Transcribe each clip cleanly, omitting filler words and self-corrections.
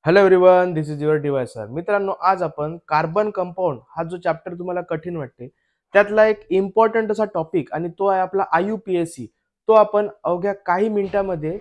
Hello everyone, this is your deviser. मित्रांनो, आज आपण कार्बन कंपाऊंड हा जो चॅप्टर तुम्हाला कठीण वाटते त्यातला एक इम्पॉर्टंट असा टॉपिक आणि तो आहे आपला IUPAC. तो आपण अवघ्या काही मिनिटांमध्ये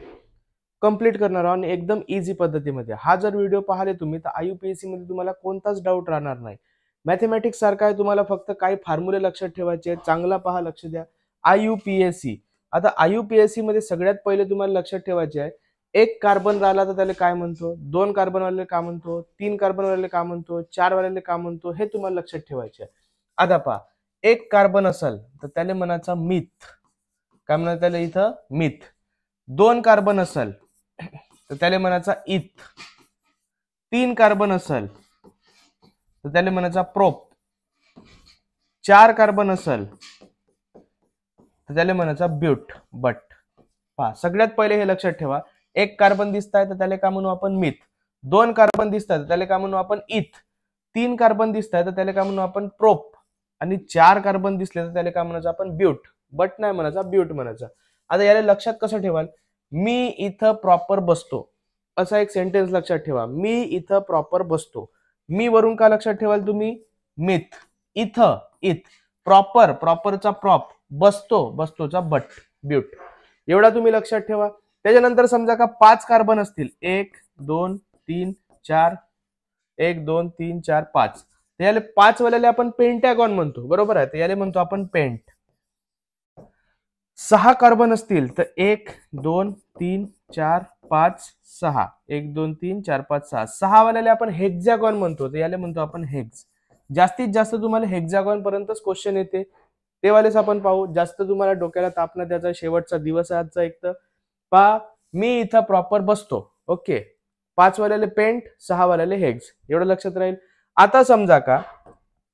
कंप्लीट करणार आहोत आणि एकदम इझी पद्धतीमध्ये. हा जर व्हिडिओ पाहिले तुम्ही तर IUPAC मध्ये तुम्हाला कोणताच डाऊट राहणार नाही. मॅथमॅटिक्स सारखा आहे, तुम्हाला फक्त काही फॉर्म्युले लक्षात ठेवायचे आहेत. चांगला पहा, लक्ष द्या. IUPAC. आता IUPAC मध्ये सगळ्यात पहिले तुम्हाला लक्षात ठेवायचे आहे, एक कार्बन राहिला तर त्याला काय म्हणतो, दोन कार्बन वाले काय म्हणतो, तीन कार्बन वाले काय म्हणतो, चार वाले काय म्हणतो, हे तुम्हाला लक्षात ठेवायचे आहे. आता पहा, एक कार्बन असेल तर त्याला म्हणायचा मिथ. काय म्हणतात त्याला इथं? मिथ. दोन कार्बन असेल तर त्याला म्हणायचा इथ. तीन कार्बन असेल तर त्याला म्हणायचा प्रोप. चार कार्बन असेल तर त्याला म्हणायचा ब्यूट. बट पहा, सगळ्यात पहिले हे लक्षात ठेवा, एक कार्बन दिसताय तर त्याला काय म्हणू आपण? मिथ. दोन कार्बन दिसतात तर त्याला काय म्हणू आपण? इथ. तीन कार्बन दिसताय तर त्याला काय म्हणू आपण? प्रोप. आणि चार कार्बन दिसले तर त्याला काय म्हणायचं आपण? ब्यूट. बट नाही म्हणायचा, ब्यूट म्हणायचा. आता याला लक्षात कसं ठेवाल? मी इथं प्रॉपर बसतो, असा एक सेंटेन्स लक्षात ठेवा. मी इथं प्रॉपर बसतो. मी वरून का लक्षात ठेवाल तुम्ही? मिथ. इथं इथ. प्रॉपर, प्रॉपरचा प्रॉप. बसतो, बसतोचा बट. ब्यूट. एवढा तुम्ही लक्षात ठेवा. त्याच्यानंतर समजा का पाच कार्बन असतील, 1 2 3 4, 1 2 3 4 5, तर याला पाच वाल्याला आपण पेंटॅगॉन म्हणतो, बरोबर आहे? तर याला म्हणतो आपण पेंट. सहा कार्बन असतील तर 1 2 3 4 5 6, 1 2 3 4 5 6, सहा वाल्याला आपण हेक्झॅगॉन म्हणतो, तर याला म्हणतो आपण हेक्स. जास्तीत जास्त तुम्हाला हेक्झॅगॉन पर्यंतच क्वेश्चन येते, ते वालेच आपण पाहू. जास्त तुम्हाला डोक्याला ताप न त्याचा शेवटचा दिवस आहे आजचा. एक तर पहा, मी इथं प्रॉपर बसतो. ओके. पाच वाल्याले पेंट, सहा वाल्याले हेग्स. एवढं लक्षात राहील. आता समजा का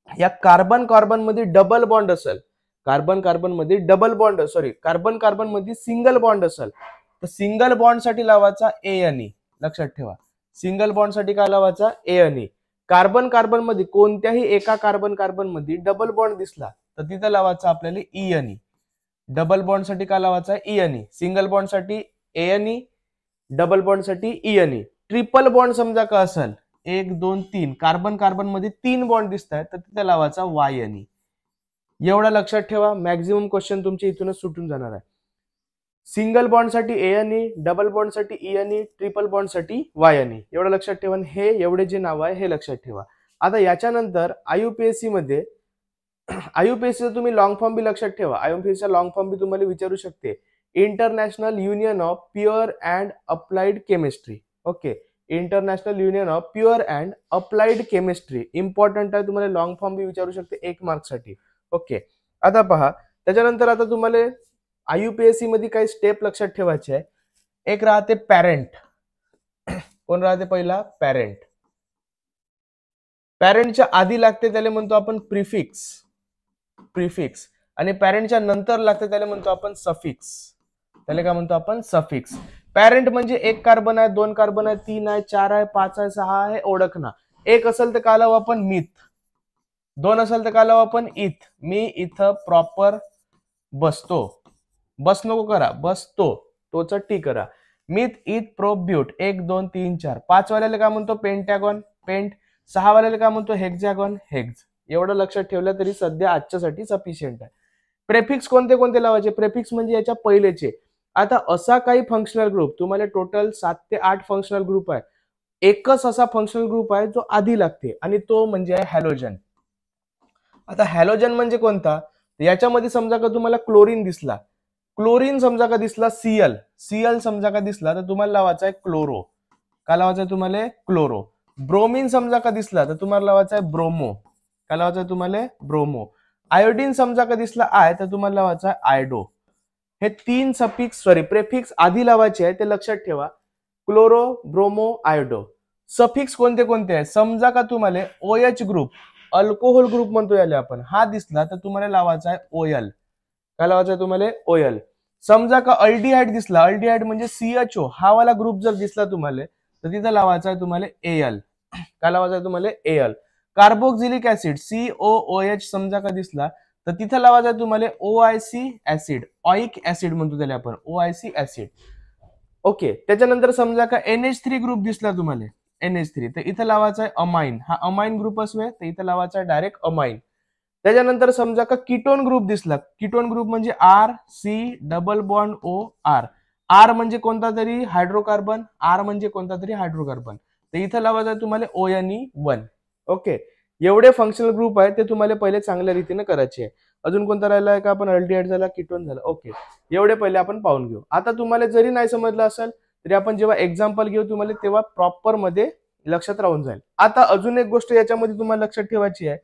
या कार्बन कार्बन मध्ये डबल बॉन्ड असेल, कार्बन कार्बन मध्ये double bond, sorry, carbon carbon मध्ये सिंगल बॉन्ड असेल, तर सिंगल बॉन्ड साठी लावायचा A&E. लक्षात ठेवा, सिंगल बॉन्ड साठी काय लावायचा? A&E. कार्बन कार्बन मध्ये कोणत्याही एका कार्बन कार्बन मध्ये डबल बॉन्ड दिसला तर तिथं लावायचा आपल्याला E&E. डबल बॉन्ड साठी काय लावायचा? E&E. सिंगल बॉन्ड साठी A&E, डबल बॉन्ड साठी E&E. ट्रिपल बॉन्ड समजा का असेल, 1 2 3, कार्बन कार्बन मध्ये तीन बॉन्ड दिसत आहेत तर तिथे लावायचा Y&E. एवढा लक्षात ठेवा. मॅक्झिमम क्वेश्चन तुमचे इथूनच सुटून जाणार आहे. सिंगल बॉन्ड साठी A&E, डबल बॉन्ड साठी E&E, ट्रिपल बॉन्ड साठी Y&E. एवढं लक्षात ठेवा. हे एवढे जे नाव आहे हे लक्षात ठेवा. आता याच्यानंतर IUPAC मध्ये IUPAC तुम्ही लॉंग फॉर्म बी लक्षात ठेवा. IUPAC चा लॉंग फॉर्म बी तुम्हाला विचारू शकते. International union of pure and applied chemistry. Okay. International union of pure and applied chemistry. Important आहे, तुम्हाला लॉंग फॉर्म बी विचारू शकते 1 मार्क साठी. ओके. आता पहा, त्याच्यानंतर आता तुम्हाला IUPAC मध्ये काही स्टेप लक्षात ठेवायचे आहे. एक राहते पॅरेंट. कोण राहते? पहिला पॅरेंट. पॅरेंटच्या आधी लागते त्याला म्हणतो आपण प्रिफिक्स. प्रिफिक्स. आणि पॅरेंटच्या नंतर लागते त्याला म्हणतो आपण सफिक्स. त्याला काय म्हणतो आपण? सफिक्स. पॅरेंट म्हणजे एक कार्बन आहे, दोन कार्बन आहे, तीन आहे, चार आहे, पाच आहे, सहा आहे, ओळखणं. एक असेल तर काय लावू आपण? मिथ. दोन असेल तर काय लावू आपण? इथ. मी इथं प्रॉपर बसतो. बस नको करा, बसतो. तोच टी करा. मिथ, इथ, प्रोप, ब्यूट. 1 2 3 4. पाच वाल्याला काय म्हणतो? पेंटॅगॉन. पेंट. सहा वाल्याला काय म्हणतो? हेक्झॅगॉन. हेक्स. एवढं लक्षात ठेवलं तरी सध्या आजच्यासाठी सफिशियंट आहे. प्रेफिक्स कोणते कोणते लावायचे? प्रेफिक्स म्हणजे याच्या पहिलेचे. आता असा काही फंक्शनल ग्रुप, तुम्हाला टोटल 7 ते 8 फंक्शनल ग्रुप आहे. एकच असा फंक्शनल ग्रुप आहे जो आधी लागते आणि तो म्हणजे आहे हॅलोजन. आता हॅलोजन म्हणजे कोणता? याच्यामध्ये समजा का तुम्हाला क्लोरीन दिसला, क्लोरीन समजा का दिसला, Cl, Cl समजा का दिसला तर तुम्हाला लावायचा आहे क्लोरो. काय लावायचं आहे तुम्हाला? क्लोरो. ब्रोमीन समजा का दिसला तर तुम्हाला लावायचा आहे ब्रोमो. काय लावायचं आहे तुम्हाला? ब्रोमो. आयोडीन समजा का दिसला आय तर तुम्हाला लावायचा आहे आयडो. हे तीन सफिक्स, सॉरी, प्रेफिक्स आधी लावायचे आहे, ते लक्षात ठेवा. Chloro, bromo, iodo. सफिक्स कोणते कोणते आहे? समजा का तुम्हाला OH ग्रुप, अल्कोहोल ग्रुप म्हणतो याला आपण, हा दिसला तर तुम्हाला लावायचा आहे OL. काय लावायचं आहे तुम्हाला? OL. समजा का अल्डिहाइड दिसला, अल्डिहाइड म्हणजे CHO, हा वाला ग्रुप जर दिसला तुम्हाला तर तिथं लावायचा आहे तुम्हाला AL. काय लावायचं आहे तुम्हाला? AL. कार्बोक्सिलिक ऍसिड COOH समजा का दिसला तर तिथं लावायचा आहे तुम्हाला OIC ऍसिड. ऑइक ऍसिड म्हणतो त्याला आपण, OIC ऍसिड. ओके. त्याच्यानंतर समजा का NH3 ग्रुप दिसला तुम्हाला, NH3, तर इथं लावायचा आहे अमाइन, हा अमाइन ग्रुप असू तर इथं लावायचा आहे डायरेक्ट अमाइन. त्याच्यानंतर समजा का कीटोन ग्रुप दिसला, कीटोन ग्रुप म्हणजे RC double bond O R, R म्हणजे कोणता तरी हायड्रोकार्बन, R म्हणजे कोणता तरी हायड्रोकार्बन, तर इथं लावायचं आहे तुम्हाला ONE1. ओके, एवढे फंक्शनल ग्रुप आहेत ते तुम्हाला पहिले चांगल्या रीतीने करायचे आहे. अजून कोणता राहिला आहे का? आपण अल्डिहाइड झाला, कीटोन झाला. ओके, एवढे पहिले आपण पाहून घेऊ. आता तुम्हाला जरी नाही समजलं असेल तरी आपण जेव्हा एक्झाम्पल घेऊ तुम्हाला तेव्हा प्रॉपर मध्ये लक्षात राहून जाईल. आता अजून एक गोष्ट याच्यामध्ये तुम्हाला लक्षात ठेवायची आहे,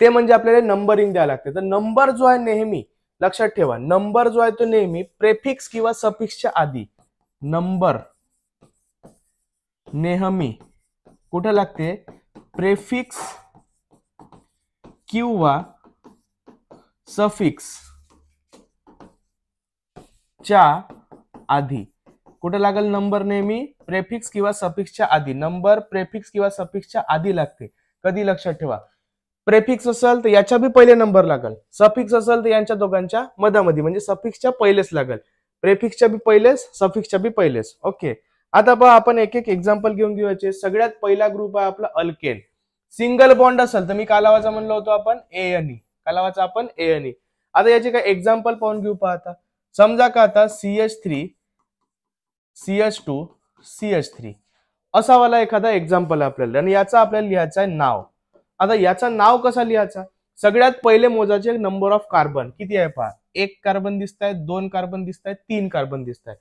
ते म्हणजे आपल्याला नंबरिंग द्यावं लागते. तर नंबर जो आहे नेहमी लक्षात ठेवा, नंबर जो आहे तो नेहमी प्रेफिक्स किंवा सफिक्सच्या आधी, नंबर नेहमी कुठे लागते? प्रेफिक्स किंवा सफिक्स च्या आधी. कुठे लागेल नंबर? नेहमी प्रेफिक्स किंवा सफिक्सच्या आधी. नंबर प्रेफिक्स किंवा सफिक्सच्या आधी लागते. कधी? लक्षात ठेवा, प्रेफिक्स असेल तर याच्या बी पहिले नंबर लागेल, सफिक्स असेल तर यांच्या दोघांच्या मधामध्ये म्हणजे सफिक्सच्या पहिलेच लागेल, प्रेफिक्सच्या बी पहिलेच, सफिक्सच्या बी पहिलेच. ओके, आता पहा आपण एक एक एक्झाम्पल घेऊन घेऊयाचे. सगळ्यात पहिला ग्रुप आहे आपला अल्केन. सिंगल बॉन्ड असेल तर मी कालावाचा म्हणलो होतो आपण ANE, कालावाचा आपण ANE. आता याचे काय एक्झाम्पल पाहून घेऊ. पहा आता समजा का आता CH3 CH2 CH3 असा वाला एखादा एक्झाम्पल आपल्याला, आणि याचा आपल्याला लिहायचा आहे नाव. आता याचा नाव कसा लिहायचा? सगळ्यात पहिले मोजाचे नंबर ऑफ कार्बन किती आहे. पहा, 1 कार्बन दिसत आहे, 2 कार्बन दिसत आहेत, 3 कार्बन दिसत आहे.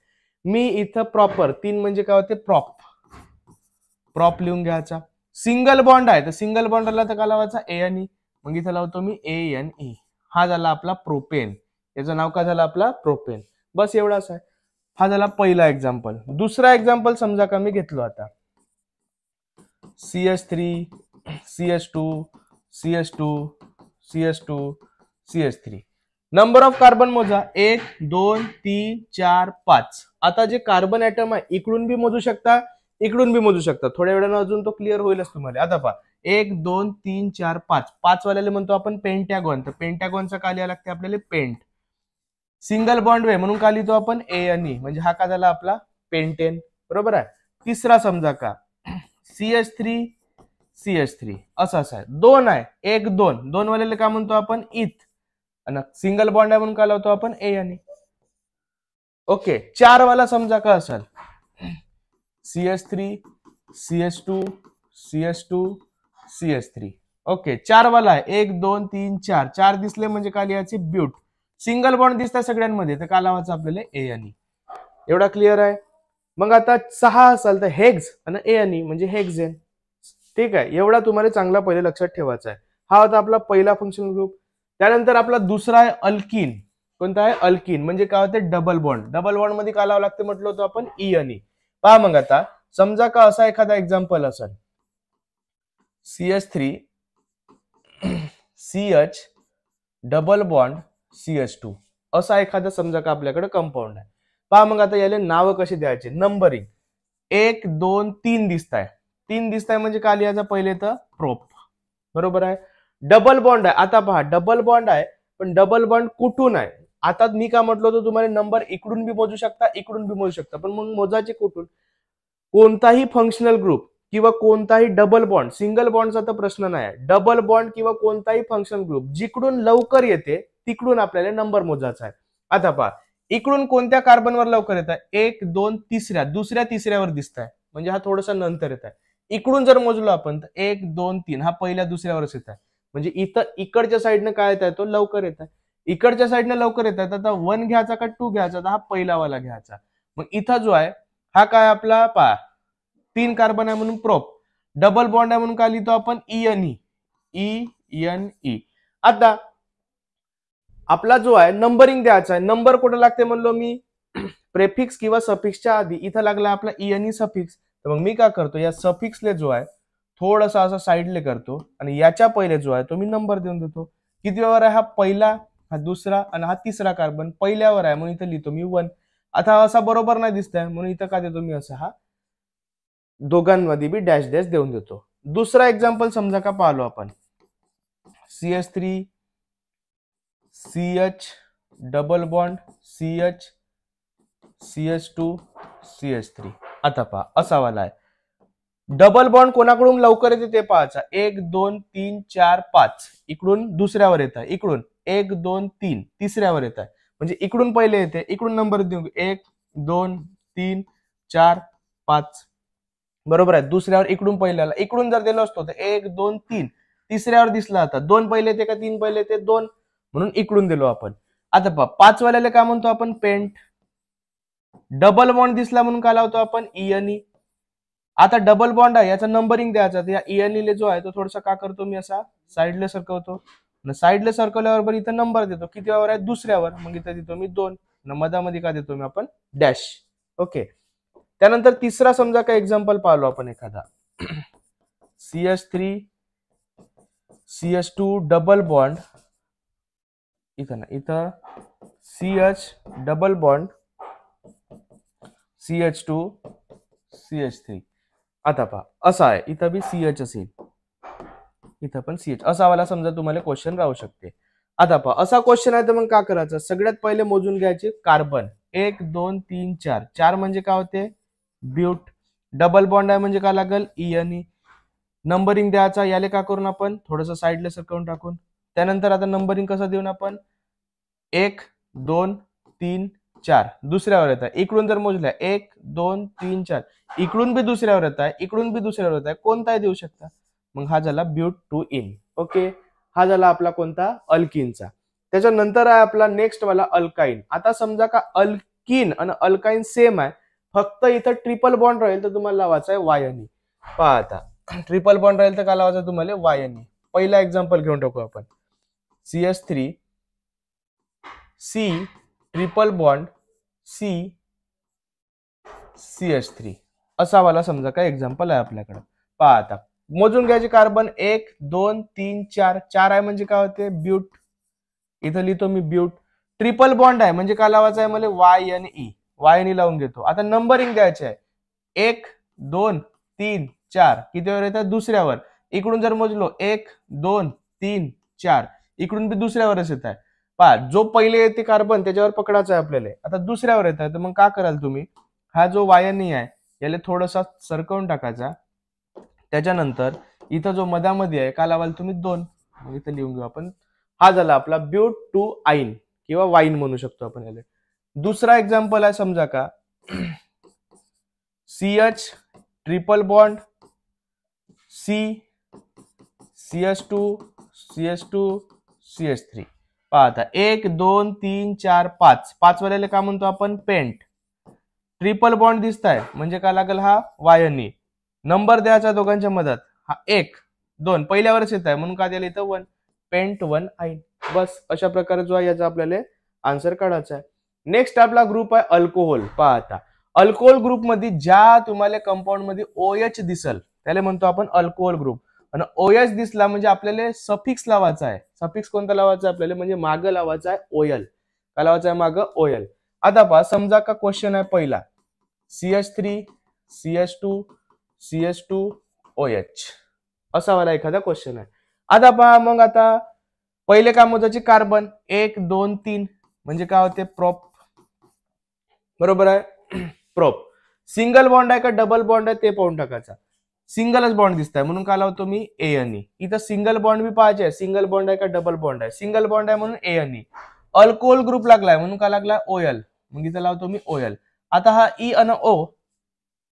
मी इथं प्रॉपर 3 म्हणजे काय होते? प्रॉप लिहून घ्यायचा. सिंगल बॉन्ड आहे तर सिंगल बॉन्डला तर का लावायचा? ANE, मग इथं लावतो मी ANE. हा झाला आपला प्रोपेन, याचं नाव काय झालं? आपला प्रोपेन. बस एवढाच आहे. हा झाला पहिला एक्झाम्पल. दुसरा एक्झाम्पल समजा का मी घेतलो आता CH3 CH2 CH2 CH2 CH3. Number of carbon मोजा, 1 2 3 4 5. आता जे कार्बन ऍटम आहे इकडून बी मोजू शकता, इकडून बी मोजू शकता. थोड्या वेळानं अजून तो क्लिअर होईलच तुम्हाला. आता पहा, 1 2 3 4 5, 5 वाल्याला म्हणतो आपण पेंटॅगॉन, तर पेंटॅगॉनचा का लिहायला लागते आपल्याला? पेंट. सिंगल बॉन्ड वे म्हणून का लिहितो आपण? ANE, म्हणजे हा का झाला आपला? पेंटेन. बरोबर आहे. तिसरा समजा का CH3 CH3 असं आहे, 2 आहे, 1 2, 2 वाल्याला काय म्हणतो आपण? इथ. आणि सिंगल बॉन्ड आहे म्हणून काय लावतो आपण? ANE. ओके, 4 वाला समजा का असेल CH3 CH2 CH2 CH3. Okay, 4 वाला आहे, 1 2 3 4, 4 दिसले म्हणजे काय लिहायचे? ब्यूट. सिंगल बॉन्ड दिसतात सगळ्यांमध्ये तर का लावायचं आपल्याला? ANE. एवढा क्लिअर आहे. मग आता 6 असेल तर हेक्स आणि ANE म्हणजे हेक्झेन. ठीक आहे, एवढा तुम्हाला चांगला पहिले लक्षात ठेवायचा आहे. हा होता आपला पहिला फंक्शनल ग्रुप. त्यानंतर आपला दुसरा आहे अल्किन. कोणता आहे? अल्किन. म्हणजे काय होते? Double bond. डबल बॉन्ड मध्ये काय लावावं लागते म्हटलं होतं आपण? ENE. पहा मग आता समजा का असा एखादा एक्झाम्पल असेल CH3 CH double bond CH2 असा एखादा समजा का आपल्याकडे कंपाऊंड आहे. पहा मग आता याला नाव कशी द्यायचे? नंबरिंग. 1 2 3 दिसत आहे, 3 दिसत आहे म्हणजे काय लिहायचं? पहिले तर प्रोप. बरोबर आहे. डबल बॉन्ड आहे. आता पहा, डबल बॉन्ड आहे पण डबल बॉन्ड कुठून आहे? आता मी काय म्हटलं होतं तुम्हाला? नंबर इकडून बी मोजू शकता, इकडून बी मोजू शकता, पण मग मोजायचे कुठून? कोणताही फंक्शनल ग्रुप किंवा कोणताही डबल बॉन्ड, सिंगल बॉन्डचा तर प्रश्न नाही, डबल बॉन्ड किंवा कोणताही फंक्शनल ग्रुप जिकडून लवकर येते तिकडून आपल्याला नंबर मोजायचा आहे. आता पहा, इकडून कोणत्या कार्बनवर लवकर येत आहे? 1 2 तिसऱ्या, दुसऱ्या तिसऱ्यावर दिसत आहे म्हणजे हा थोडासा नंतर येत आहे. इकडून जर मोजलो आपण तर 1 2 3 हा पहिल्या दुसऱ्यावरच येत आहे म्हणजे इथं इकडच्या साईडनं काय येत आहे? तो लवकर येत आहे. इकडच्या साईडनं लवकर येत आहे. आता 1 घ्यायचा का 2 घ्यायचा? तर हा पहिला वाला घ्यायचा. मग इथं जो आहे हा काय आपला? पहा, 3 कार्बन आहे म्हणून प्रोप. डबल बॉन्ड आहे म्हणून काय लिहितो आपण? ENE. ENE. आता आपला जो आहे नंबरिंग द्यायचा आहे. नंबर कुठे लागते म्हणलो मी? प्रेफिक्स किंवा सफिक्सच्या आधी. इथं लागला आपला ENE सफिक्स. तर मग मी काय करतो? या सफिक्सले जो आहे थोडासा असा साईडले करतो आणि याच्या पहिले जो आहे तो मी नंबर देऊन देतो. किती वर आहे? हा पहिला, हा दुसरा आणि हा तिसरा कार्बन पहिल्यावर आहे म्हणून इथं लिहितो मी 1. आता असा बरोबर नाही दिसतंय म्हणून इथं काय देतो मी? असं हा दोघांमध्ये बी डॅश डॅश देऊन देतो. दुसरा एक्झाम्पल समजा का पाहलो आपण CH3 CH double bond CH CH2 CH3. आता पहा असा वाला आहे. डबल बॉन्ड कोणाकडून लवकर येते ते पाहायचा. 1 2 3 4 5 इकडून दुसऱ्यावर येत आहे, इकडून 1 2 3 तिसऱ्यावर येत आहे, म्हणजे इकडून पहिले येते, इकडून नंबर देऊ 1 2 3 4 5 बरोबर आहे. दुसऱ्यावर इकडून पहिल्याला इकडून जर दिलं असतो तर 1 2 3 तिसऱ्यावर दिसला आता 2 पहिले येते का 3 पहिले येते 2 म्हणून इकडून दिलो आपण. आता पहा 5 वाल्याला काय म्हणतो आपण पेंट. डबल बॉन्ड दिसला म्हणून काय लावतो आपण इयनी. आता डबल बॉन्ड आहे याचा नंबरिंग द्यायचा, या इयनीले जो आहे तो थोडासा का करतो मी असा साईडला सरकवतो, साईडला सरकवल्यावर इथं नंबर देतो, किती वर आहे दुसऱ्यावर, मग इथं देतो मी 2, मधामध्ये का देतो मी आपण डॅश. ओके. त्यानंतर तिसरा समजा काय एक्झाम्पल पाहिलो आपण एखादा CH3 CH2 डबल बॉन्ड, इथं ना इथं CH double bond CH2 CH3. आता पहा असा आहे, इथं बी CH असेल, इथं पण CH असा वाला समजा तुम्हाला क्वेश्चन राहू शकते. आता पहा असा क्वेश्चन आहे तर मग काय करायचं, सगळ्यात पहिले मोजून घ्यायचे कार्बन 1 2 3 4, 4 म्हणजे काय होते ब्यूट. डबल बॉन्ड आहे म्हणजे काय लागल इयनी. नंबरिंग द्यायचा, याले का करून आपण थोडंसं साईडला सरकवून टाकून. त्यानंतर आता नंबरिंग कसं देऊन आपण 1 2 3 4 दुसऱ्यावर येत आहे, इकडून जर मोजल्या 1 2 3 4 इकडून बी दुसऱ्यावर येत आहे, इकडून बी दुसऱ्यावर येत आहे, कोणताही देऊ शकता. मग हा झाला ब्यूट 2 इन. ओके. हा झाला आपला कोणता अल्किनचा. त्याच्यानंतर आहे आपला नेक्स्ट वाला अल्काइन. आता समजा का अल्किन आणि अल्काइन सेम आहे, फक्त इथं ट्रिपल बॉन्ड राहील तर तुम्हाला लावायचा आहे वायनी. पहा आता ट्रिपल बॉन्ड राहील तर काय लावायचं तुम्हाला वायनी. पहिला एक्झाम्पल घेऊन टाकू आपण. CH3 C triple bond C CH3 असा वाला समजा काय एक्झाम्पल आहे आपल्याकडे. पहा आता मोजून घ्यायचे कार्बन 1 2 3 4, 4 आहे म्हणजे काय होते ब्यूट, इथं लिहितो मी ब्यूट. ट्रिपल बॉन्ड आहे म्हणजे काय लावायचं आहे मला YNE, YNE लावून घेतो. आता नंबरिंग द्यायचे आहे 1 2 3 4 कितीवर येतात दुसऱ्यावर, इकडून जर मोजलो 1 2 3 4 इकडून बी दुसऱ्यावरच येत आहे. पहा जो पहिले येते कार्बन त्याच्यावर पकडायचं आहे आपल्याला. आता दुसऱ्यावर येत आहे तर मग काय कराल तुम्ही, हा जो YNE आहे याला थोडासा सरकवून टाकायचा. त्याच्यानंतर इथं जो मधामध्ये आहे का लावाल तुम्ही 2, मग इथं लिहून घेऊ आपण. हा झाला आपला ब्यूट 2 आईन किंवा वाईन म्हणू शकतो आपण याला. दुसरा एक्झाम्पल आहे समजा का CH triple bond C CH2 CH2 CH3. पहा आता 1 2 3 4 5, 5 वाल्याला काय म्हणतो आपण पेंट. ट्रिपल बॉन्ड दिसत आहे म्हणजे काय लागेल हा वायनी. नंबर द्यायचा दोघांच्या मधात, हा 1 2 पहिल्यावरच येत आहे म्हणून काय द्यायला इथं 1, पेंट 1 आईन. बस अशा प्रकारे जो आहे याचा आपल्याला आन्सर काढायचा आहे. नेक्स्ट आपला ग्रुप आहे अल्कोहोल. पहा आता अल्कोहोल ग्रुप मध्ये ज्या तुम्हाला कंपाऊंड मध्ये OH दिसल त्याला म्हणतो आपण अल्कोहोल ग्रुप. आणि OH दिसला म्हणजे आपल्याला सफिक्स लावायचा आहे. सफिक्स कोणता लावायचा आहे आपल्याला, म्हणजे मागं लावायचा आहे OL. काय लावायचा आहे मागं OL. आता पहा समजा का क्वेश्चन आहे पहिला CH3 CH2 CH2 OH असा वाला एखादा क्वेश्चन आहे. आता पहा मग आता पहिले काय मोजायचे कार्बन 1 2 3 म्हणजे काय होते प्रोप, बरोबर आहे प्रोप. सिंगल बॉन्ड आहे का डबल बॉन्ड आहे ते पाहून टाकायचा. सिंगलच बॉन्ड दिसत आहे म्हणून काय लावतो मी ANE. इथं सिंगल बॉन्ड बी पाहिजे, सिंगल बॉन्ड आहे का डबल बॉन्ड आहे, सिंगल बॉन्ड आहे म्हणून ANE. अल्कोहोल ग्रुप लागलाय म्हणून काय लागला OL, मग इथं लावतो मी OL. आता हा E आणि O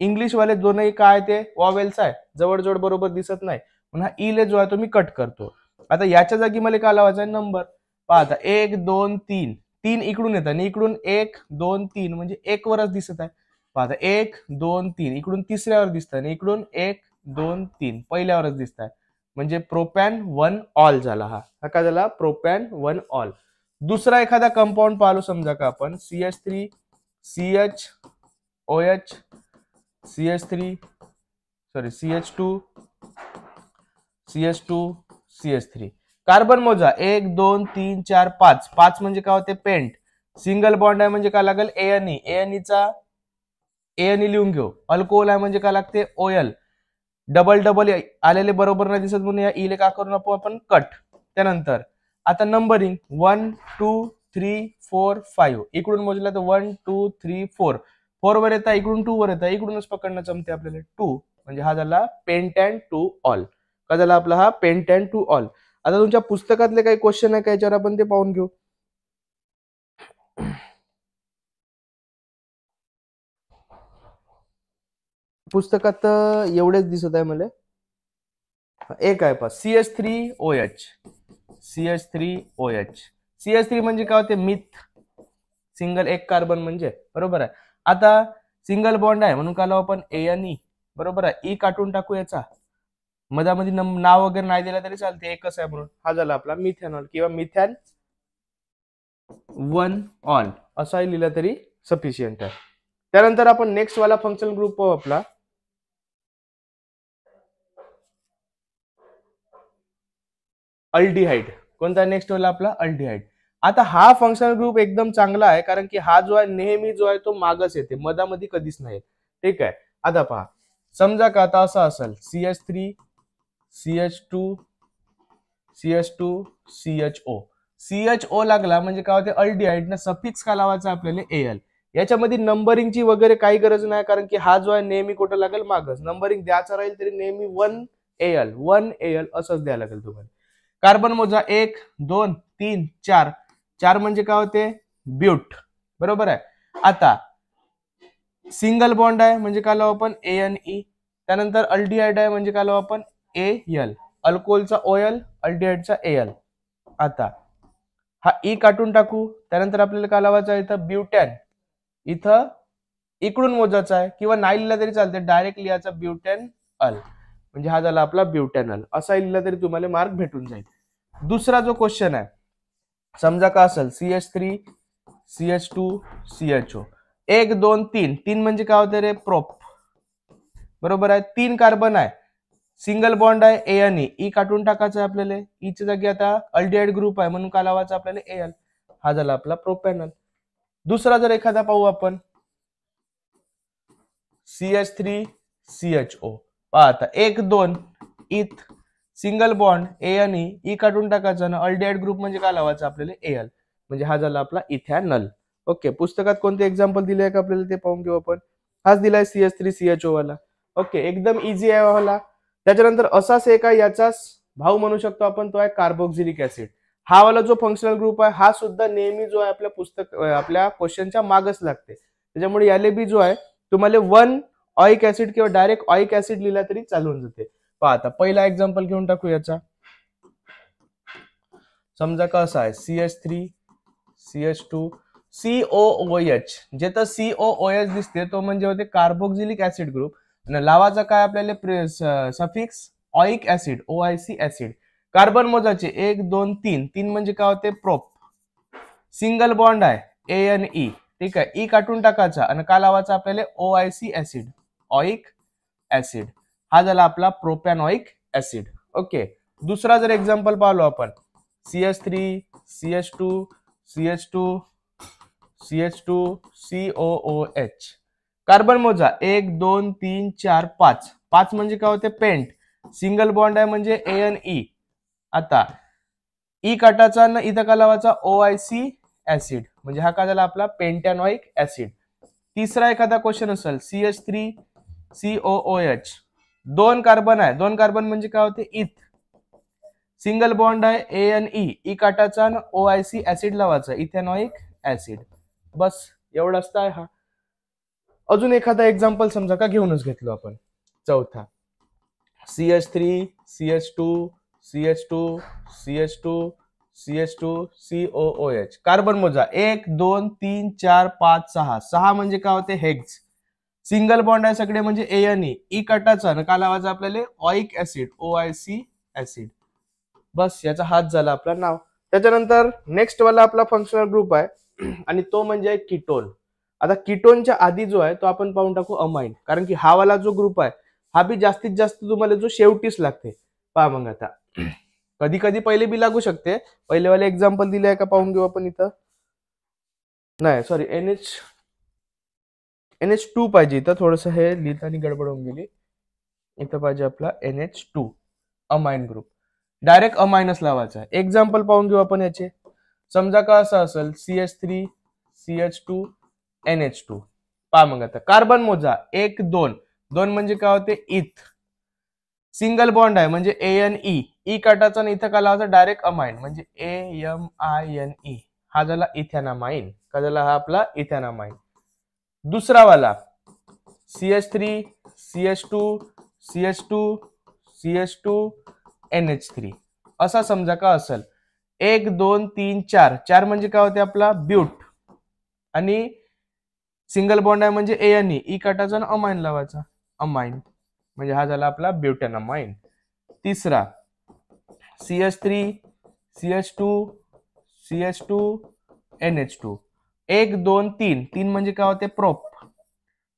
इंग्लिश वाले दोनही काय ते वॉवेल्स आहे, जवळजवळ बरोबर दिसत नाही म्हणून हा E ले जो आहे तो मी कट करतो. आता याच्या जागी मला काय लावायचा आहे नंबर. पहा आता 1 2 3 3 इकडून येतात आणि इकडून 1 2 3 म्हणजे 1 वरच दिसत आहे. पहा आता 1 2 3 इकडून तिसऱ्यावर दिसत आणि इकडून 1 2 3 पहिल्यावरच दिसत आहे म्हणजे प्रोपॅन 1 ऑल झाला. हा काय झाला प्रोपॅन 1 ऑल. दुसरा एखादा कंपाऊंड पाहिलो समजा का आपण CH3 CH OH CH3 sorry CH2 CH2 CH3. Carbon मोजा 1 2 3 4 5, 5 म्हणजे काय होते पेंट. सिंगल बॉन्ड आहे म्हणजे काय लागेल ANE, ANEचा ANE लिहून घेऊ. अल्कोहोल आहे म्हणजे काय लागते OL. डबल डबल आलेले बरोबर नाही दिसत म्हणून या इले का करून आपण कट. त्यानंतर आता नंबरिंग 1 2 3 4 5 इकडून मोजला तर 1 2 3 4, 4 वर येतात इकडून 2 वर येतात, इकडूनच पकडणं जमते आपल्याला 2 म्हणजे हा झाला पेंटॅन टू ऑल. का झाला आपला हा पेंटॅन टू ऑल. आता तुमच्या पुस्तकातले काही क्वेश्चन आहे का याच्यावर आपण ते पाहून घेऊ. पुस्तकात एवढेच दिसत आहे मला. एक आहे पहा CH3OH. CH3OH. CH3 म्हणजे काय होते मिथ, सिंगल एक कार्बन म्हणजे, बरोबर आहे. आता सिंगल बॉन्ड आहे म्हणून काय लावू आपण ANE, बरोबर आहे. ई काढून टाकू याचा, मधामध्ये नाव वगैरे नाही दिला तरी चालते, एकच आहे म्हणून. हा झाला आपला मिथेनॉल किंवा मिथॅन 1 ऑल असा लिहिला तरी सफिशियंट आहे. त्यानंतर आपण नेक्स्ट वाला फंक्शनल ग्रुप पाहू आपला अल्डिहाइड. कोणता नेक्स्ट वाला आपला अल्डिहाइड. आता हा फंक्शनल ग्रुप एकदम चांगला आहे कारण की हा जो आहे नेहमी जो आहे तो मागच येते, मधामध्ये कधीच नाही. ठीक आहे. आता पहा, समजा का आता असं असेल CH3 CH2 CH2 CHO. CHO लागला म्हणजे काय होते अल्डिहाइड ना सफिक्स का लावायचा आपल्याला AL. याच्यामध्ये नंबरिंगची वगैरे काही गरज नाही कारण की हा जो आहे नेहमी कुठं लागेल मागच. नंबरिंग द्यायचं राहील तरी नेहमी 1AL असंच द्यायला लागेल तुम्हाला. कार्बन मोजा 1 2 3 4. 4 म्हणजे काय होते ब्यूट, बरोबर आहे. आता सिंगल बॉन्ड आहे म्हणजे काय लावू आपण ANE. त्यानंतर अल्डिहाइड आहे म्हणजे काय लावू आपण AL. अल्कोहोलचा OL, अल्डिहाइडचा AL. आता हा ई काढून टाकू. त्यानंतर आपल्याला काय लावायचं आहे इथं ब्युटॅन. इथं इकडून मोजायचा आहे किंवा नाही लिहिला तरी चालते, डायरेक्ट लिहायचा ब्युटॅन अल म्हणजे हा झाला आपला ब्युटॅनल. असा लिहिला तरी तुम्हाला मार्क भेटून जाईल. दुसरा जो क्वेश्चन आहे समजा का असेल CH3 CH2 CHO. 1 2 3. 3 म्हणजे काय होते रे प्रोप, बरोबर आहे. 3 कार्बन आहे, सिंगल बॉन्ड आहे ANE. ई काढून टाकायचं आहे आपल्याला. ईच्या जागी आता अल्डिहाइड ग्रुप आहे म्हणून काय लावायचं आपल्याला AL. हा झाला आपला प्रोपॅनल. दुसरा जर एखादा पाहू आपण CH3 CHO. पहा आता 1 2 इथ सिंगल बॉन्ड ANE. ई काढून टाकायचं ना अल्डिहाइड ग्रुप म्हणजे काय लावायचं आपल्याला AL. म्हणजे हा झाला आपला इथॅनल. ओके. पुस्तकात कोणते एक्झाम्पल दिले आहे का आपल्याला ते पाहून घेऊ आपण. हाच दिलाय CH3 CHO वाला. ओके, एकदम इझी आहे वाला. त्याच्यानंतर असाच एक आहे, याचाच भाऊ म्हणू शकतो आपण, तो आहे कार्बोक्सिलिक ऍसिड. हा वाला जो फंक्शनल ग्रुप आहे हा सुद्धा नेहमी जो आहे आपल्या क्वेश्चनच्या मागच लागते. त्याच्यामुळे याले बी जो आहे तुम्हाला 1 ऑइक ऍसिड किंवा डायरेक्ट ऑइक ऍसिड लिहिला तरी चालून जाते. पहा आता पहिला एक्झाम्पल घेऊन टाकू याचा. समजा का असा आहे CH3 CH2 COOH. जिथं COOH दिसते तो म्हणजे होते कार्बोक्सिलिक ऍसिड ग्रुप. आणि लावाचा काय आपल्याला suffix oic acid OIC acid. Carbon मोजाचे 1 2 3. 3 म्हणजे काय होते प्रोप. सिंगल बॉन्ड आहे ANE. ठीक आहे. ई काढून टाकायचा आणि काय लावायचा आपल्याला OIC ऍसिड, ऑइक ऍसिड. हा झाला आपला प्रोपॅनॉइक ऍसिड. ओके. दुसरा जर एक्झाम्पल पाहिलो आपण CH3 CH2 CH2 CH2 COOH. Carbon मोजा 1 2 3 4 5. 5 म्हणजे काय होते पेंट. सिंगल बॉन्ड आहे म्हणजे ANE. आता ई काटाचा ना इथं का लावायचा OIC ऍसिड म्हणजे हा काय झाला आपला पेंटॅनॉइक ऍसिड. तिसरा एखादा क्वेश्चन असेल CH3 COOH. 2 कार्बन आहे. 2 कार्बन म्हणजे काय होते इथ. सिंगल बॉन्ड आहे ANE. ई काटाचा ना OIC ऍसिड लावायचा इथेनॉइक ऍसिड. बस एवढाच आहे हा. अजून एखादा एक्झाम्पल समजा का घेऊनच घेतलो आपण. चौथा CH3 CH2 CH2 CH2 CH2 COOH. Carbon मोजा 1 2 3 4 5 6. 6 म्हणजे काय होते हेक्स. सिंगल बॉन्ड आहे सगळे म्हणजे ANE. ई कटाचा ना काय लावायचा आपल्याला ऑइक ऍसिड OIC ऍसिड. बस याचा हात झाला आपला नाव. त्याच्यानंतर नेक्स्ट वाला आपला फंक्शनल ग्रुप आहे आणि तो म्हणजे कीटोन. आता कीटोनच्या आधी जो आहे तो आपण पाहून टाकू अमाइन. कारण की हा वाला जो ग्रुप आहे हा बी जास्तीत जास्त तुम्हाला जो शेवटीच लागते. पहा मग आता कधी कधी पहिले बी लागू शकते. पहिले वाले एक्झाम्पल दिले आहे का पाहून घेऊ आपण इथं. नाही सॉरी NH2 पाहिजे इथं. थोडस हे लिहिताना गडबड होऊन गेली. इथं पाहिजे आपला NH2 अमाइन ग्रुप. डायरेक्ट अमाइनस लावायचा आहे. एक्झाम्पल पाहून घेऊ आपण याचे. समजा का असं असेल CH3 CH2 NH2. पहा मग आता कार्बन मोजा 1 2. 2 म्हणजे काय होते इथ. सिंगल बॉन्ड आहे म्हणजे ANE, ई काटाचा आणि इथं काय लावायचा डायरेक्ट अमाइन म्हणजे AMINE, हा झाला इथेनामाइन. का झाला हा आपला इथेनामाइन. दुसरा वाला CH3 CH2 CH2 CH2 NH3 असा समजा का असेल. 1 2 3 4, 4 म्हणजे काय होते आपला ब्यूट आणि सिंगल बॉन्ड आहे म्हणजे ANE, ई काटाचा आणि अमाइन लावायचा अमाइन म्हणजे हा झाला आपला ब्युटेनामाइन. तिसरा CH3 CH2 CH2 NH2, 1 2 3, 3 म्हणजे काय होते प्रोप.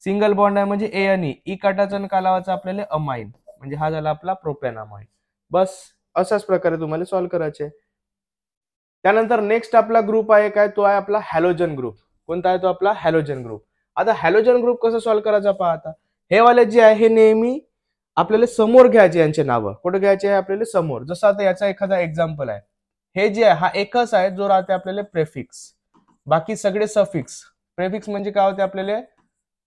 सिंगल बॉन्ड आहे म्हणजे ANE, ई काटाचा आणि काय लावायचा आपल्याला अमाइन म्हणजे हा झाला आपला प्रोपेनामाइन. बस अशाच प्रकारे तुम्हाला सॉल्व्ह करायचे. त्यानंतर नेक्स्ट आपला ग्रुप आहे काय, तो आहे आपला हॅलोजन ग्रुप. कोणता आहे तो आपला हॅलोजन ग्रुप. आता हॅलोजन ग्रुप कसं सॉल्व्ह करायचा पहा. आता हे वाले जे आहे हे नेहमी आपल्याला समोर घ्यायचे, यांचे नावं कुठे घ्यायचे आहे आपल्याला समोर. जसं आता याचा एखादा एक्झाम्पल आहे, हे जे आहे हा एकच आहे जो राहते आपल्याला प्रेफिक्स, बाकी सगळे सफिक्स. प्रेफिक्स म्हणजे काय होते आपल्याला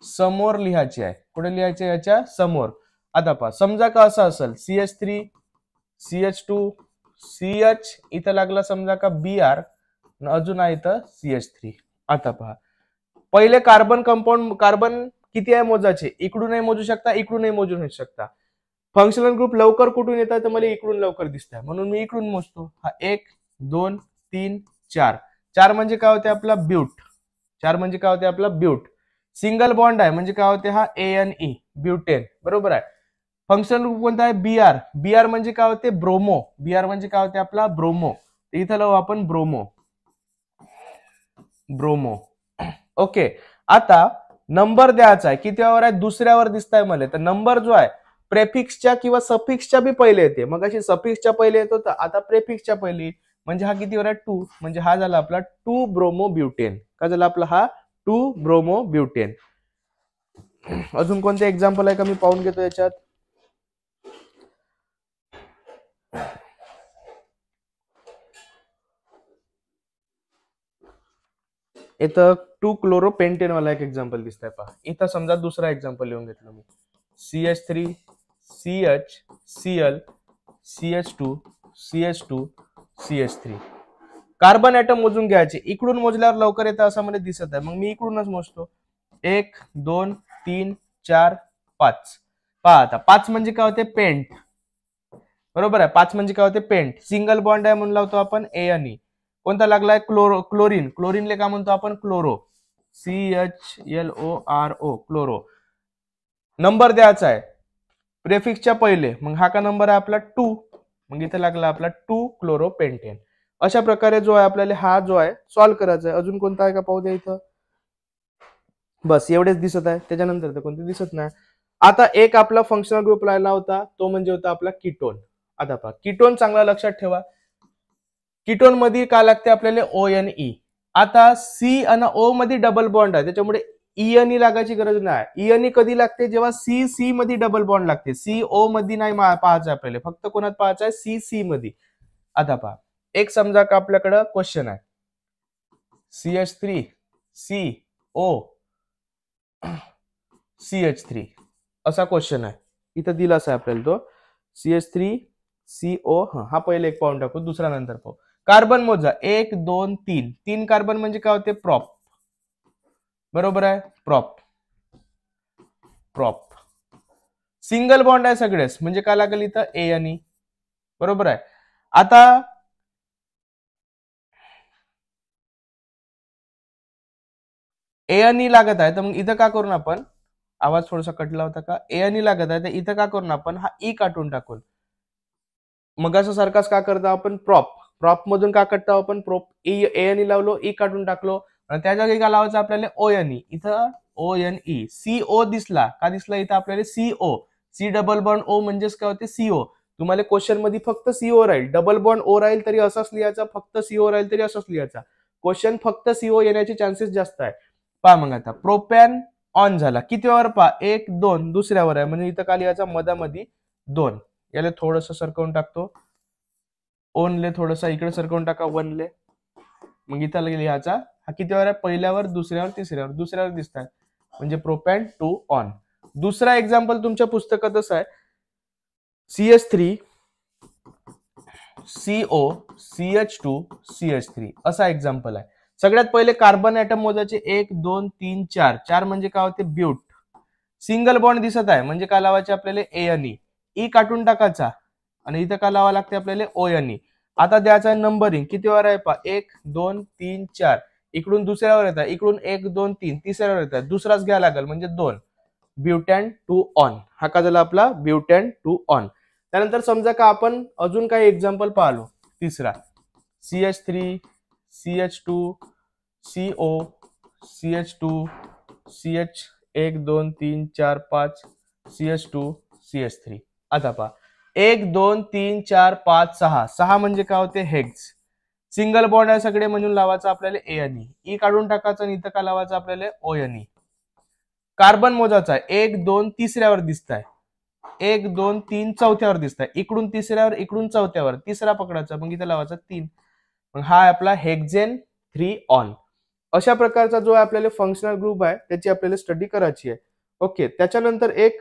समोर लिहायचे आहे. कुठे लिहायचे याच्या समोर. आता पहा समजा का असं असेल CH3 CH2 CH, इथं लागला समजा का BR, अजून आहे इथं CH3. आता पहा पहिले कार्बन कंपाऊंड, कार्बन किती आहे मोजायचे, इकडूनही मोजू शकता इकडूनही मोजू शकता. फंक्शनल ग्रुप लवकर कुठून येतात तर मला इकडून लवकर दिसतात म्हणून मी इकडून मोजतो. हा 1 2 3 4, 4 म्हणजे काय होते आपला ब्यूट. 4 म्हणजे काय होते आपला ब्यूट. सिंगल बॉन्ड आहे म्हणजे काय होते हा ANE, ब्युटेन. बरोबर आहे. फंक्शनल ग्रुप कोणता आहे BR. BR म्हणजे काय होते ब्रोमो. BR म्हणजे काय होते आपला ब्रोमो. इथं लावू आपण ब्रोमो. ब्रोमो. ओके. आता नंबर द्यायचा आहे कितीवर आहे, दुसऱ्यावर दिसताय मला. तर नंबर जो आहे प्रेफिक्सच्या किंवा सफिक्सच्या बी पहिले येते. मग अशी सफिक्सच्या पहिले येतो तर आता प्रेफिक्सच्या पहिले म्हणजे हा कितीवर आहे 2, म्हणजे हा झाला आपला 2 ब्रोमो ब्युटेन. का झाला आपला हा 2 ब्रोमो ब्युटेन. अजून कोणते एक्झाम्पल आहे का मी पाहून घेतो याच्यात. इथं 2 क्लोरोपेंटेन वाला एक एक्झाम्पल दिसतंय पहा. इथं समजा दुसरा एक्झाम्पल लिहून घेतलं मी. CH3 CH Cl CH2 CH2 CH3. Carbon atom मोजून घ्यायचे. इकडून मोजल्यावर लवकर येतं असं मला दिसत आहे, मग मी इकडूनच मोजतो. 1 2 3 4 5. पहा आता 5 म्हणजे काय होते पेंट. बरोबर आहे. 5 म्हणजे काय होते पेंट. सिंगल बॉन्ड आहे म्हणून लावतो आपण ANE. कोणता लागलाय क्लोरीन. क्लोरीनले काय म्हणतो आपण क्लोरो. CHLORO chloro. नंबर द्यायचा आहे प्रेफिक्सच्या पहिले, मग हा का नंबर आहे आपला 2, मग इथे लागला आपला 2 क्लोरोपेंटेन. अशा प्रकारे जो आहे आपल्याला हा जो आहे सॉल्व्ह करायचा आहे. अजून कोणता आहे का पाहू द्या इथं. बस एवढेच दिसत आहे, त्याच्यानंतर तर कोणते दिसत नाही. आता एक आपला फंक्शनल ग्रुप राहिला होता, तो म्हणजे होता आपला कीटोन. आता पहा कीटोन चांगला लक्षात ठेवा. कीटोन मध्ये काय लागते आपल्याला ONE. आता C आणि O मध्ये डबल बॉन्ड आहे त्याच्यामुळे ENE लागायची गरज नाही. ENE कधी लागते जेव्हा C मध्ये डबल बॉन्ड लागते. CO मध्ये नाही पाहायचं आपल्याला, फक्त कोणात पाहायचं आहे C मध्ये. आता पहा एक समजा का आपल्याकडे क्वेश्चन आहे CH3 CO CH3 असा क्वेश्चन आहे. इथं दिला आहे आपल्याला तो CH3 CO. हा पहिले एक पाहून टाकू, दुसरा नंतर पाहू. कार्बन मोजा 1 2 3. 3 कार्बन म्हणजे काय होते प्रॉप. बरोबर आहे प्रॉप. प्रॉप सिंगल बॉन्ड आहे सगळेच म्हणजे काय लागेल इथं ANE. बरोबर आहे. आता ANE लागत आहे तर मग इथं का करून आपण, आवाज थोडासा कटला होता का, ANE लागत आहे तर इथं का करून आपण हा E काढून टाकून मग असं सारखाच का करतो आपण प्रॉप. प्रॉप मधून का काढतो आपण प्रोप. ANE लावलो E काढून टाकलो आणि त्या जागी काय लावायचं आपल्याला ONE. इथं ONE. CO दिसला का, दिसला इथं आपल्याला CO. C double bond O म्हणजेच काय होते CO. तुम्हाला क्वेश्चन मध्ये फक्त CO राहील, डबल बॉन्ड O राहील तरी असंच लिहायचा, फक्त CO राहील तरी असंच लिहायचा. क्वेश्चन फक्त CO येण्याचे चान्सेस जास्त आहे. पहा मग आता प्रोपॅन ऑन झाला कितीवर पहा 1 2, दुसऱ्यावर आहे म्हणजे इथं का लिहायचा मधामध्ये 2. याला थोडस सरकवून टाकतो. ओनले थोडसा इकडे सरकवून टाका 1 ले. मग इथं लिहायचा हा कितीवर आहे, पहिल्यावर दुसऱ्यावर तिसऱ्यावर. दुसऱ्यावर दिसत आहे म्हणजे प्रोपॅन 2 ऑन. दुसरा एक्झाम्पल तुमच्या पुस्तकातच आहे, CH3 CO CH2 CH3 असा एक्झाम्पल आहे. सगळ्यात पहिले कार्बन ऍटम मोजायचे 1 2 3 4. 4 म्हणजे काय होते, ब्यूट. सिंगल बॉन्ड दिसत आहे म्हणजे काय लावायचे आपल्याला, ANE. ई काढून टाकायचा आणि इथं काय लावा लागते आपल्याला, ONE. आता द्यायचा आहे नंबरिंग, किती वर आहे पा, 1 2 3 4. इकडून दुसऱ्यावर येतात, इकडून 1 2 3, तिसऱ्यावर येतात, दुसराच घ्यायला लागेल म्हणजे 2. ब्युटॅन 2 ऑन. हा का झाला आपला ब्युटॅन 2 ऑन. त्यानंतर समजा का आपण अजून काही एक्झाम्पल पाहिलो. तिसरा CH3 CH2 CO CH2 CH 1 2 3 4 5 CH2 CH3. आता पहा 1 2 3 4 5 6. 6 म्हणजे काय होते, हेक्स. सिंगल बॉन्ड आहे सगळे म्हणून लावायचं आपल्याला ANE. ई काढून टाकायचं आणि इथं का लावायचं आपल्याला, ONE. कार्बन मोजाचा आहे 1 2 तिसऱ्यावर दिसत आहे, 1 2 3 चौथ्यावर दिसत आहे, इकडून तिसऱ्यावर इकडून चौथ्यावर, तिसरा पकडायचा मग इथे लावायचा 3. मग हा आपला हेक्झेन 3 ऑन. अशा प्रकारचा जो आपल्याला फंक्शनल ग्रुप आहे त्याची आपल्याला स्टडी करायची आहे. ओके. त्याच्यानंतर एक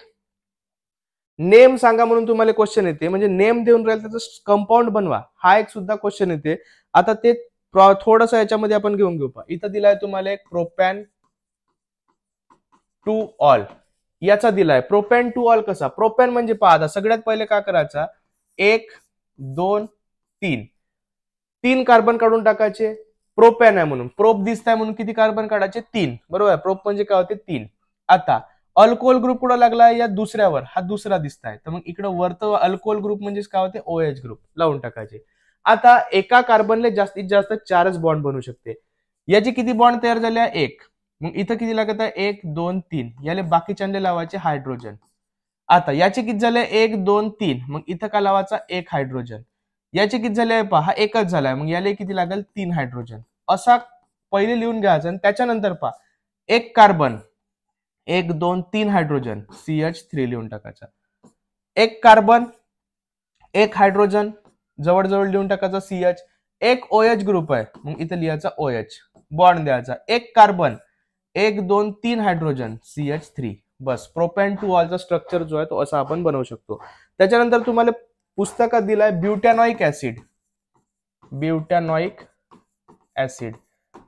नेम सांगा म्हणून तुम्हाला क्वेश्चन येते, म्हणजे नेम देऊन राहील त्याचं कंपाऊंड बनवा, हा एक सुद्धा क्वेश्चन येते. आता ते थोडस याच्यामध्ये आपण घेऊन घेऊ. इथं दिलाय तुम्हाला एक प्रोपॅन टू ऑल याचा दिलाय. प्रोपॅन टू ऑल कसा, प्रोपॅन म्हणजे पहा आता सगळ्यात पहिले काय करायचा, 1 2 3 3 कार्बन काढून टाकायचे. प्रोपॅन आहे म्हणून, प्रोप दिसत आहे म्हणून किती कार्बन काढायचे, 3. बरोबर आहे, प्रोप म्हणजे काय होते, 3. आता अल्कोहोल ग्रुप कुठं लागला, या दुसऱ्यावर, हा दुसरा दिसत आहे, तर मग इकडे वरतं अल्कोहोल ग्रुप म्हणजे काय होते, OH ग्रुप लावून टाकायचे. आता एका कार्बनले जास्तीत जास्त 4च बॉन्ड बनू शकते. याची किती बॉन्ड तयार झाल्या, 1. मग इथं किती लागत आहे, 1 2 3. याले बाकीच्यांले लावायचे हायड्रोजन. आता याचे किती झाले, 1 2 3. मग इथं का लावायचा, 1 हायड्रोजन. याचे किती झाले पहा, हा एकच झालाय, मग याला किती लागेल, 3 हायड्रोजन. असा पहिले लिहून घ्यायचं आणि त्याच्यानंतर पहा, एक कार्बन 1 2 3 हायड्रोजन CH3 लिहून टाकायचा. एक कार्बन 1 हायड्रोजन जवळजवळ लिहून टाकायचा CH. एक OH ग्रुप आहे मग इथं लिहायचा OH, बॉन्ड द्यायचा. एक कार्बन 1 2 3 हायड्रोजन CH3. बस प्रोपॅन टू ऑलचा स्ट्रक्चर जो आहे तो असा आपण बनवू शकतो. त्याच्यानंतर तुम्हाला पुस्तकात दिलाय ब्युटॅनॉइक ऍसिड. ब्युटॅनॉइक ऍसिड.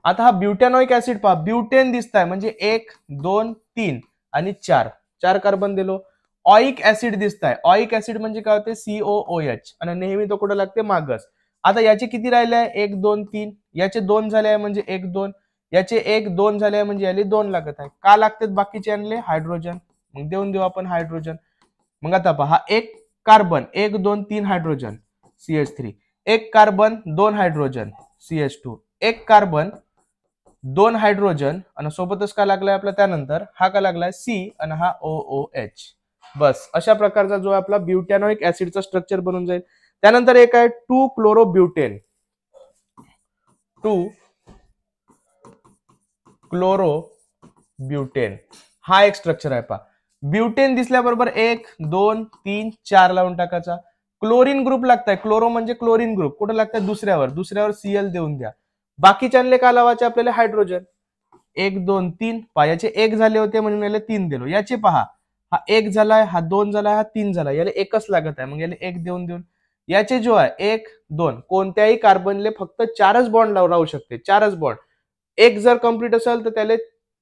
आता हा ब्युटॅनॉइक ऍसिड पहा, ब्युटेन दिसताय म्हणजे 1 2 3 आणि 4 4 कार्बन दिलो. ऑइक ऍसिड दिसताय, ऑइक ऍसिड म्हणजे काय होते, COOH, आणि नेहमी तो कुठे लागते, मागस. आता याचे किती राहिले आहे, 1 2 3. याचे 2 झाले आहे म्हणजे 1 2. याचे 1 2 झाले आहे म्हणजे याले 2 लागत आहे. का लागतात बाकीचे आणले, हायड्रोजन. मग देऊन देऊ आपण हायड्रोजन. मग आता पहा, एक कार्बन 1 2 3 हायड्रोजन CH3. एक कार्बन 2 हायड्रोजन CH2. एक कार्बन 2 हायड्रोजन आणि सोबतच काय लागलाय आपला, त्यानंतर हा का लागलाय C आणि हा OOH. बस अशा प्रकारचा जो आपला ब्युटॅनॉइक ऍसिडचा स्ट्रक्चर बनून जाईल. त्यानंतर एक आहे 2 क्लोरोब्युटेन. 2 क्लोरोब्युटेन हा एक स्ट्रक्चर आहे पहा. ब्युटेन दिसल्याबरोबर 1 2 3 4 लावून टाकायचा. क्लोरीन ग्रुप लागताय, क्लोरो म्हणजे क्लोरीन ग्रुप कुठे लागतात, दुसऱ्यावर, दुसऱ्यावर Cl देऊन द्या. बाकीच्यांले का लावायचे आपल्याला, हायड्रोजन. 1 2 3 पहा, याचे 1 झाले होते म्हणून याला 3 दिलो. याचे पहा, हा 1 झालाय, हा 2 झालाय, हा 3 झाला, याला 1च लागत आहे मग याला 1 देऊन याचे जो आहे 1 2 कोणत्याही कार्बनले फक्त 4च बॉन्ड राहू शकते, 4च बॉन्ड. 1 जर कंप्लीट असेल तर त्याला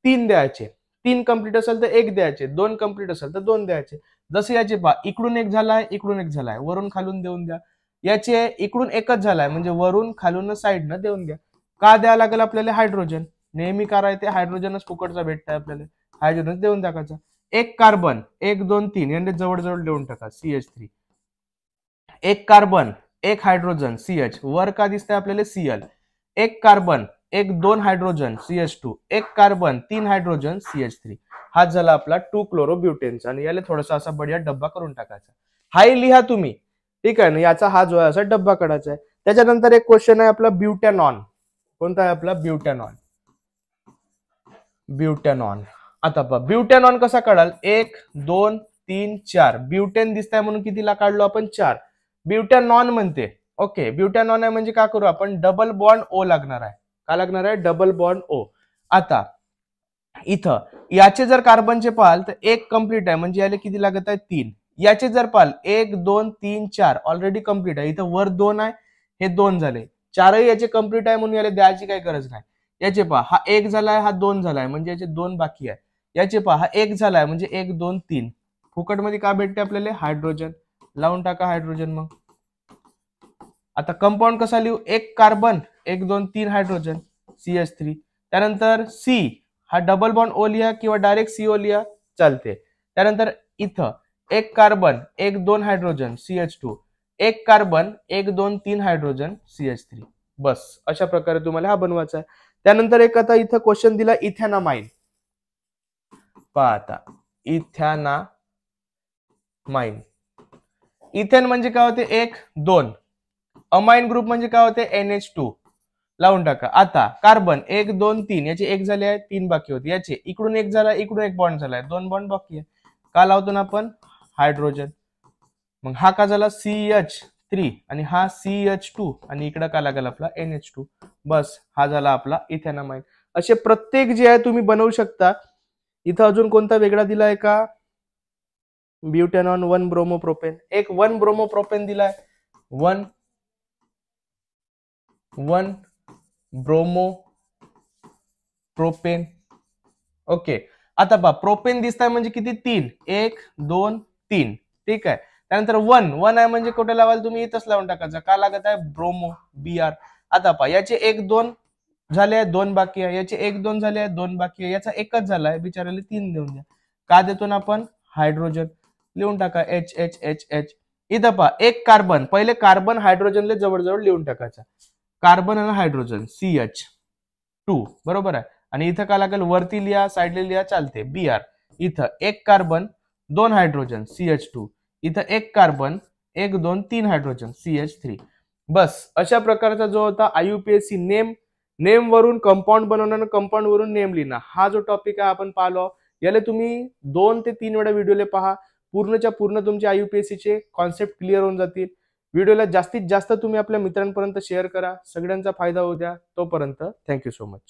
3 द्यायचे, 3 कंप्लीट असेल तर 1 द्यायचे, 2 कंप्लीट असेल तर 2 द्यायचे. जसे याचे पहा, इकडून 1 झालाय, इकडून 1 झालाय, वरून खालून देऊन द्या. याचे इकडून 1च झालाय म्हणजे वरून खालून साईडनं देऊन द्या. का द्यावं लागेल आपल्याला, हायड्रोजन. नेहमी करायचे हायड्रोजनच फुकटचा भेटतंय आपल्याला, हायड्रोजन देऊन टाकायचा. एक कार्बन 1 2 3 यांनी जवळजवळ देऊन टाका CH3. एक कार्बन 1 हायड्रोजन CH, वर का दिसतंय आपल्याला Cl. एक कार्बन 1 2 हायड्रोजन CH2. एक कार्बन 3 हायड्रोजन CH3. हा झाला आपला 2 क्लोरोब्युटेनचा आणि याला थोडासा असा बढिया डब्बा करून टाकायचा. हाही लिहा तुम्ही, ठीक आहे ना. याचा हा जो आहे असा डब्बा काढायचा आहे. त्याच्यानंतर एक क्वेश्चन आहे आपला ब्युटॅनॉन. कोणता आहे आपला, ब्युटॅनॉन. ब्युटॅनॉन. आता पहा, ब्युटॅनॉन कसा काढाल, 1 2 3 4. ब्युटेन दिसताय म्हणून कितीला काढलो आपण, 4. ब्युटॅनॉन म्हणते. ओके, ब्युटॅनॉन आहे म्हणजे काय करू आपण, डबल बॉन्ड O लागणार आहे. काय लागणार आहे, डबल बॉन्ड O. आता इथं याचे जर कार्बनचे पाहाल तर एक कम्प्लीट आहे, म्हणजे याला किती लागत आहे 3. याचे जर पाहाल 1 2 3 4 ऑलरेडी कम्प्लीट आहे. इथं वर 2 आहे, हे 2 झाले. चारही याचे कम्प्लीट आहे म्हणून याला द्यायची काही गरज नाही. याचे पहा हा 1 झालाय, हा 2 झालाय, म्हणजे याचे 2 बाकी आहे. याचे पहा हा 1 झालाय, म्हणजे 1 2 3. फुकटमध्ये का भेटते आपल्याला? हायड्रोजन. लावून टाका हायड्रोजन. मग आता कंपाऊंड कसा लिहू? एक कार्बन 1 2 3 हायड्रोजन CH3. त्यानंतर सी हा डबल बॉन्ड ओ लिहा किंवा डायरेक्ट CO लिहा, चालते. त्यानंतर इथं एक कार्बन 1 2 हायड्रोजन CH2, एक कार्बन 1 2 3 हायड्रोजन CH3. बस अशा प्रकारे तुम्हाला हा बनवायचा आहे. त्यानंतर एक आता इथं क्वेश्चन दिला इथॅनामाइन. पहा आता इथॅनामाइन. इथेन म्हणजे काय होते? 1 2. अमाइन ग्रुप म्हणजे काय होते? NH2. लावून टाका. आता कार्बन 1 2 3 याचे 1 झाले आहे, 3 बाकी होते. याचे इकडून 1 झाला, इकडून 1 बॉन्ड झालाय, 2 बॉन्ड बाकी आहे. का लावतो ना आपण? हायड्रोजन. मग हा का झाला? CH3 आणि हा CH2 आणि इकडे का लागेल आपला? NH2. बस हा झाला आपला इथेनामाइन. असे प्रत्येक जे आहे तुम्ही बनवू शकता. इथं अजून कोणता वेगळा दिलाय का? ब्युटेनॉन 1 ब्रोमोप्रोपेन. एक 1 ब्रोमोप्रोपेन दिलाय. 1 ब्रोमोप्रोपेन. ओके. आता पहा प्रोपेन दिसताय म्हणजे किती? 3. 1 2 3. ठीक आहे. त्यानंतर 1 आहे म्हणजे कुठे लावाल तुम्ही? इथंच लावून टाकायचं. का लागत आहे? Bromo BR. आता पहा याचे 1 2 झाले आहे, 2 बाकी आहे. याचे 1 2 झाले आहे, 2 बाकी आहे. याचा एकच झालाय, बिचारायला 3 देऊन द्या. का देतो ना आपण? हायड्रोजन. लिहून टाका HH. इथं पहा एक कार्बन, पहिले कार्बन हायड्रोजनला जवळजवळ लिहून टाकायचा. कार्बन आणि हायड्रोजन CH2. बरोबर आहे. आणि इथं काय लागेल? वरती लिहा, साईडला लिहा, चालते. BR. इथं एक कार्बन 2 हायड्रोजन CH2. इथं एक कार्बन 1 2 3 हायड्रोजन CH3. बस अशा प्रकारचा जो होता IUPAC नेम वरून कंपाऊंड बनवणं, कंपाऊंड वरून नेम लिहिणं, हा जो टॉपिक आहे आपण पाहिलो. याला तुम्ही 2 ते 3 वेळा व्हिडिओला पहा. पूर्णच्या पूर्ण तुमचे IUPAC चे कॉन्सेप्ट क्लिअर होऊन जातील. व्हिडिओला जास्तीत जास्त तुम्ही आपल्या मित्रांपर्यंत शेअर करा. सगळ्यांचा फायदा होऊ द्या. तोपर्यंत थँक्यू सो मच.